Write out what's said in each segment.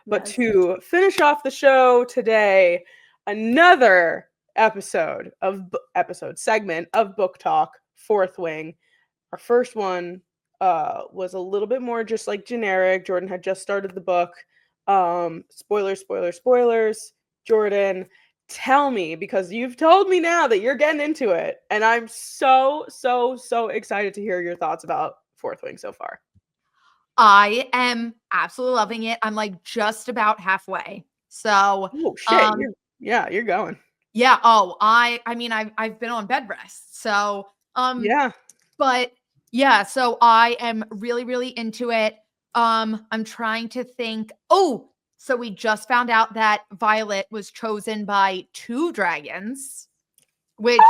But Yes. to finish off the show today, another episode segment of Book Talk, Fourth Wing. Our first one was a little bit more just like generic. Jordyn had just started the book. Spoilers, spoilers, spoilers. Jordyn, tell me, because you've told me now that you're getting into it, and I'm so, so, so excited to hear your thoughts about Fourth Wing so far. I am absolutely loving it. I'm like just about halfway. So, Oh shit, you're going. yeah. Oh, I mean, I've been on bed rest. So, Yeah. but yeah, so I am really, really into it. I'm trying to think. Oh, so we just found out that Violet was chosen by 2 dragons, which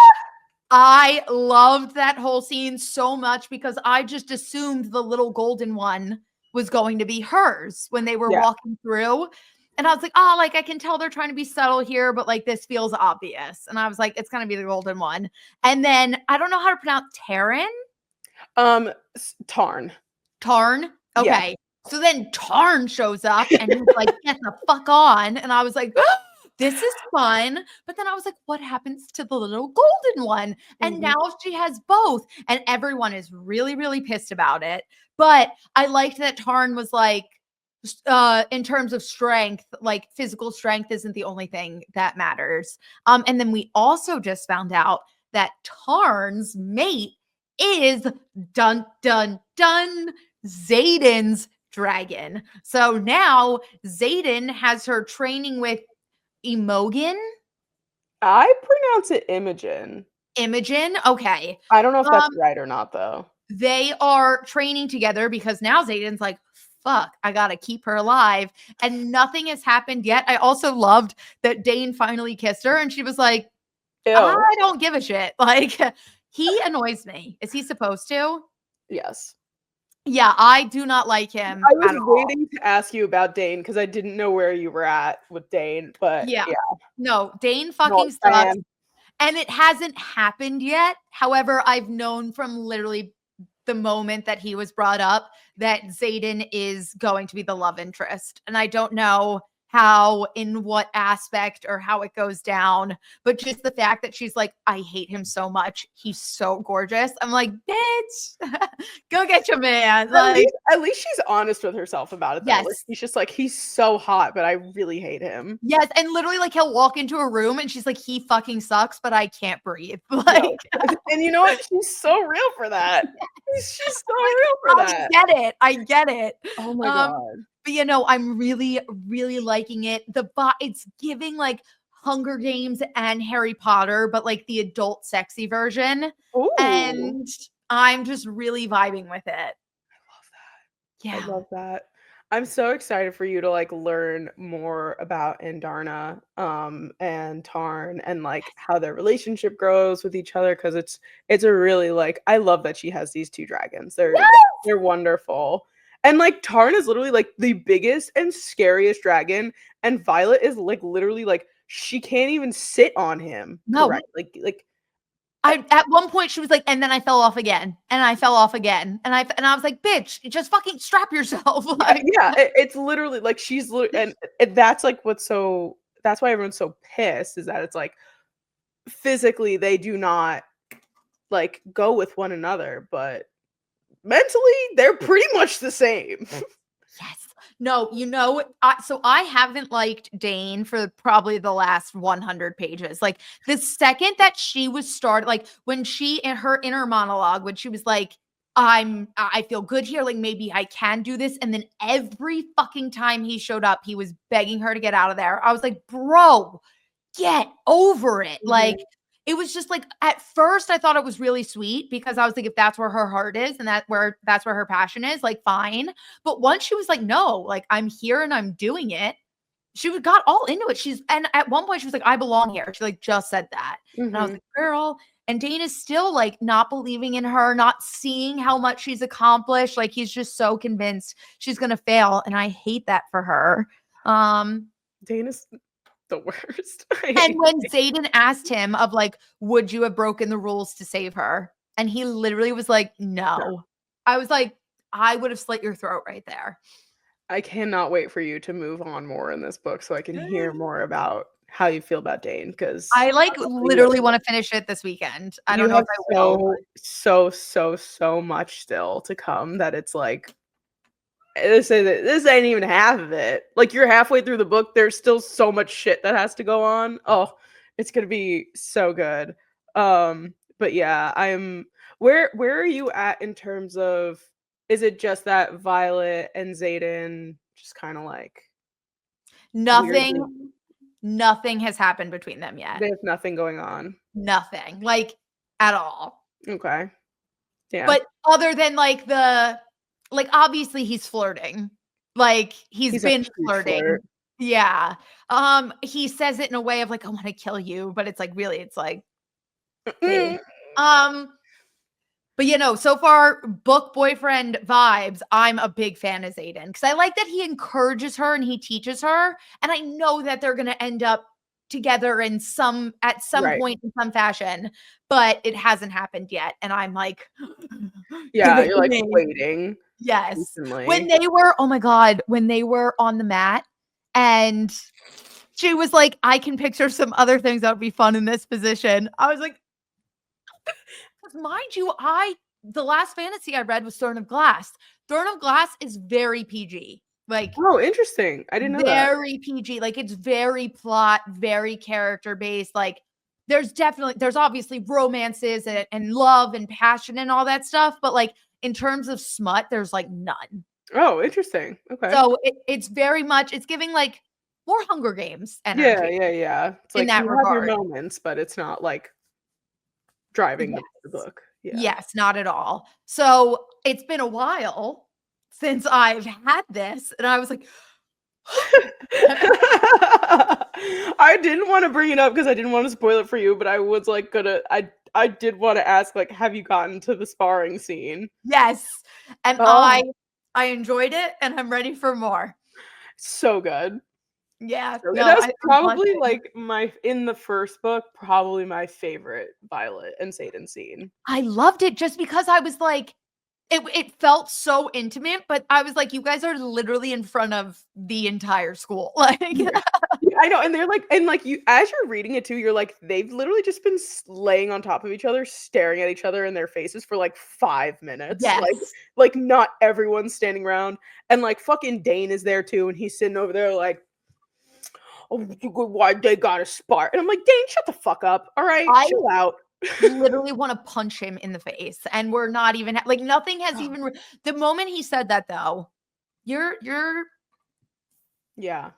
I loved that whole scene so much because I just assumed the little golden one was going to be hers when they were Yeah. walking through. And I was like, oh, like I can tell they're trying to be subtle here, but like this feels obvious. And I was like, it's gonna be the golden one. And then I don't know how to pronounce Taryn. Tarn. Tarn. Yeah. Okay. So then Tarn shows up and he's like, get the fuck on. And I was like, this is fun. But then I was like, what happens to the little golden one? And Mhm. now she has both. And everyone is really, really pissed about it. But I liked that Tarn was like, in terms of strength, like physical strength isn't the only thing that matters. And then we also just found out that Tarn's mate is dun dun dun Xaden's dragon. So now Xaden has her training with Imogen. I pronounce it Imogen. Imogen. Okay. I don't know if that's right or not, though. They are training together because now Xaden's like, fuck, I gotta keep her alive. And nothing has happened yet. I also loved that Dane finally kissed her and she was like, Ew. I don't give a shit. Like, he annoys me. Is he supposed to? Yes. Yeah, I do not like him I was at all. waiting to ask you about Dane because I didn't know where you were at with Dane, but Yeah. yeah. No, Dane No, fucking sucks. fan. And it hasn't happened yet. However, I've known from literally the moment that he was brought up that Xaden is going to be the love interest. And I don't know how, in what aspect or how it goes down, but just the fact that she's like, I hate him so much. He's so gorgeous. I'm like, bitch, go get your man. Like, At least she's honest with herself about it, though. yes. Like, she's just like, he's so hot, but I really hate him. Yes, and literally, like, he'll walk into a room and she's like, he fucking sucks, but I can't breathe. No. Like, And you know what? She's so real for that. She's so real for that. I get it. Oh my God. But you know, I'm really, really liking it. It's giving like Hunger Games and Harry Potter, but like the adult sexy version. Ooh. And I'm just really vibing with it. I love that. Yeah. I love that. I'm so excited for you to like learn more about Andarna and Tarn and like how their relationship grows with each other, because it's a really like, I love that she has these 2 dragons. They're wonderful. And like Tarn is literally like the biggest and scariest dragon, and Violet is like literally like she can't even sit on him. No. Correct. Like At one point she was like, and then I fell off again, and I fell off again, and I was like, bitch, just fucking strap yourself. Like, it's literally like and that's like that's why everyone's so pissed, is that it's like physically they do not like go with one another, but mentally they're pretty much the same. yes. No, you know, so I haven't liked Dane for probably the last 100 pages. Like the second that she was started, like when she in her inner monologue, when she was like, I feel good here, like maybe I can do this. And then every fucking time he showed up, he was begging her to get out of there. I was like, bro, get over it. Like, it was just like, at first I thought it was really sweet because I was like, if that's where her heart is and that's where her passion is, like, fine. But once she was like, no, like, I'm here and I'm doing it, she got all into it. And at one point she was like, I belong here. She like just said that. And I was like, girl. And Dane is still like not believing in her, not seeing how much she's accomplished. Like, he's just so convinced she's going to fail. And I hate that for her. Dane is the worst. And when Xaden asked him of like, would you have broken the rules to save her? And he literally was like, no. I was like, I would have slit your throat right there. I cannot wait for you to move on more in this book so I can hear more about how you feel about Dane, because I, like, literally wanna finish it this weekend. I don't you know if have I will, but so much still to come that it's like this ain't even half of it. Like, you're halfway through the book, there's still so much shit that has to go on. Oh, it's gonna be so good. But yeah, where are you at in terms of, is it just that Violet and Xaden just kind of like weirdly nothing has happened between them yet. they have nothing going on? Nothing, like, at all. Okay. Yeah. But other than, like, obviously, he's flirting. Like, he's He's a been huge flirting. flirt. Yeah. He says it in a way of, like, "I wanna kill you," but it's, like, really, it's, like, babe. Um, but, so far, book boyfriend vibes, I'm a big fan of Xaden because I like that he encourages her and he teaches her, and I know that they're gonna end up together at some Right. point in some fashion, but it hasn't happened yet, and I'm like, "Give Yeah, it you're to like me." waiting Yes. When patiently. they were oh my god, when they were on the mat and she was like, "I can picture some other things that would be fun in this position." I was like, 'cause mind you, the last fantasy I read was Throne of Glass. Throne of Glass is very PG, like, Oh, interesting. I didn't know that. very PG, like, it's very plot, very character based, like, there's obviously romances and love and passion and all that stuff, but, like, in terms of smut, there's, like, none. Oh, interesting. Okay. So, it's very much it's giving, like, more Hunger Games Yeah, energy yeah, yeah. It's in like that you have your regard. moments, but it's not like driving the Yes. book. Yeah. Yes, not at all. So, it's been a while since I've had this, and I was like, I didn't wanna bring it up because I didn't wanna spoil it for you, but I was, like, I did wanna ask, like, have you gotten to the sparring scene? "Yes." And Oh, I enjoyed it, and I'm ready for more. so good. Yeah, So good. no, That was I'm probably, blushing. like, my in the first book, probably my favorite Violet and Xaden scene. I loved it just because I was like it felt so intimate, but I was like, "You guys are literally in front of the entire school." Like Yeah. Yeah, I know, and they're like, and, like, you as you're reading it too, you're like, they've literally just been laying on top of each other, staring at each other in their faces for, like, 5 minutes, Yes. like, not everyone's standing around, and, like, fucking Dane is there too, and he's sitting over there like, "Oh, why they gotta spar," and I'm like, "Dane, shut the fuck up, alright? I Chill out." literally wanna punch him in the face, and we're not even like, nothing has even the moment he said that though, you're Yeah,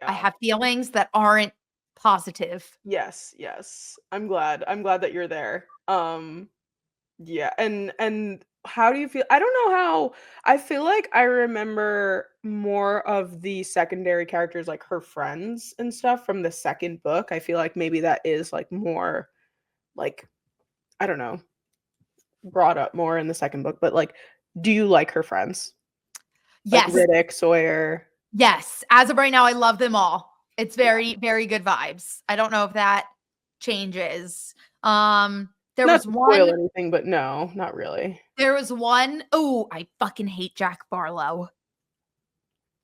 I yeah. have feelings that aren't positive. Yes, yes. I'm glad that you're there. Yeah, and how do you feel? I don't know how. I feel like I remember more of the secondary characters, like her friends and stuff from the second book. I feel like maybe that is like more like, I don't know, brought up more in the second book, but like, do you like her friends? Like Yes, Riddick, Sawyer. yes, as of right now, I love them all. It's very, very good vibes. I don't know if that changes. There Not was to spoil one anything, but no, not really. oh, I fucking hate Jack Barlow.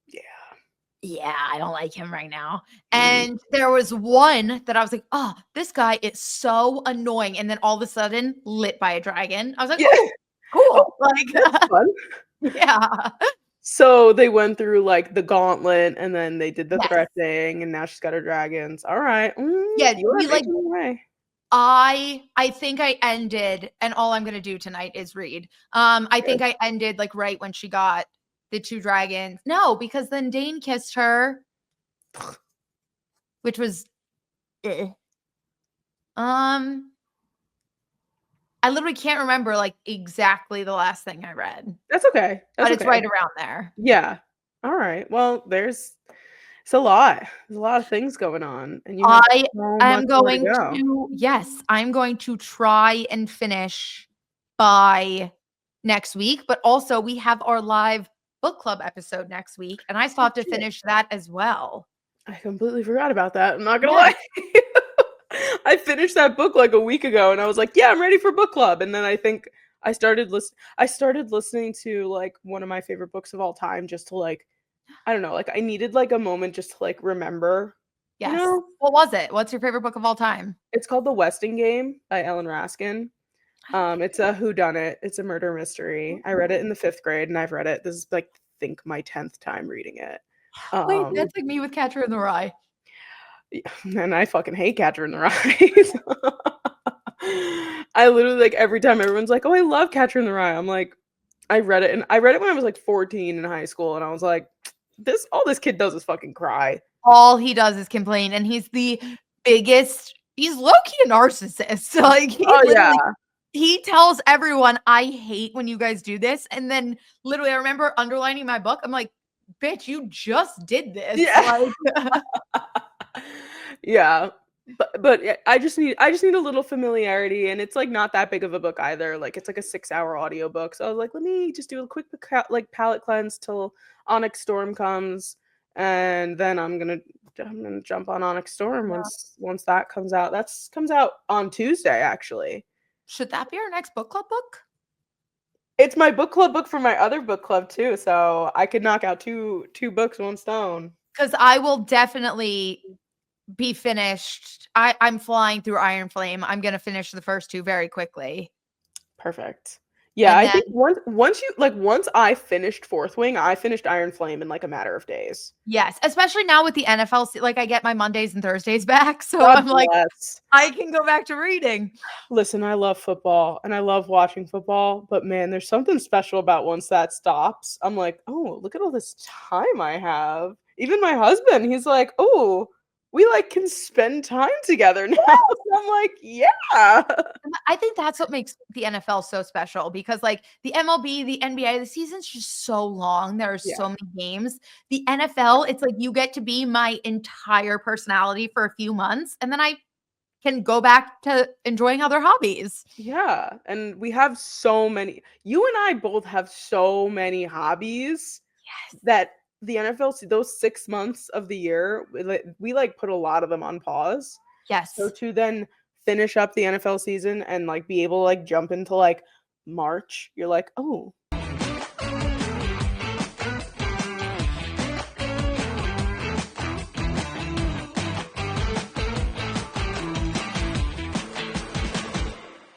Yeah. Yeah, I don't like him right now. Mm. And there was one that I was like, "Oh, this guy is so annoying," and then all of a sudden, lit by a dragon. I was like, Yeah. "Oh, Oh, cool." that's Like, fun. yeah. So they went through, like, the gauntlet, and then they did the Yes. threat thing, and now she's got her dragons. Alright, Yeah, you are we, like making your way. I think I ended and all I'm gonna do tonight is read. I think Good. I ended, like, right when she got the 2 dragons. No, because then Dane kissed her, which was eh. Um, I literally can't remember, like, exactly the last thing I read, That's okay, but that's it's okay. right around there. Yeah. Alright, well, it's a lot. There's a lot of things going on, and you have I so much am more to going go. to yes, I'm going to try and finish by next week, but also we have our live book club episode next week, and I still Oh, have to shit. finish that as well. I completely forgot about that, I'm not gonna Yes. lie. I finished that book, like, a week ago, and I was like, "Yeah, I'm ready for book club," and then I think I started listening to, like, one of my favorite books of all time just to, like, I don't know, like, I needed, like, a moment just to, like, remember, you Yes. know? What was it? What's your favorite book of all time? It's called The Westing Game by Ellen Raskin. I don't think It's a whodunit, it's a murder mystery. I read it in the 5th grade, and I've read it this is, like, think my 10th time reading it. wait, Um, that's like me with Catcher in the Rye. and I fucking hate Catcher in the Rye. I literally, like, every time everyone's like, "Oh, I love Catcher in the Rye," I'm like, I read it when I was, like, 14 in high school, and I was like, "This all this kid does is fucking cry." All he does is complain, and he's the biggest he's low-key a narcissist. Like, he Oh, yeah. literally he tells everyone, "I hate when you guys do this," and then literally, I remember underlining my book. I'm like, "Bitch, you just did this." Yeah. Like, Yeah. But yeah, I just need a little familiarity, and it's, like, not that big of a book either, like, it's, like, a 6-hour audiobook, so I was like, "Let me just do a quick like, palate cleanse till Onyx Storm comes, and then I'm gonna jump on Onyx Storm yeah. once that comes out." That's comes out on Tuesday, actually. Should that be our next book club book? It's my book club book for my other book club too, so I could knock out two books, one stone. Because I will definitely be finished. I'm flying through Iron Flame. I'm gonna finish the first 2 very quickly, Perfect. Yeah, and I then think once I finished Fourth Wing, I finished Iron Flame in, like, a matter of days. yes, especially now with the NFL like, I get my Mondays and Thursdays back, so God I'm like, bless. I can go back to reading. Listen, I love football, and I love watching football, but man, there's something special about once that stops, I'm like, "Oh, look at all this time I have." Even my husband, he's like, "Oh, we, like, can spend time together now." I'm like, "Yeah." And I think that's what makes the NFL so special because, like, the MLB, the NBA, the season's just so long. There are Yeah. so many games. The NFL, it's like you get to be my entire personality for a few months, and then I can go back to enjoying other hobbies. Yeah, and we have so many you and I both have so many hobbies Yes. that the NFL those 6 months of the year, like, put a lot of them on pause. So Yes. to then finish up the NFL season and, like, be able to, like, jump into, like, March, you're like, "Oh,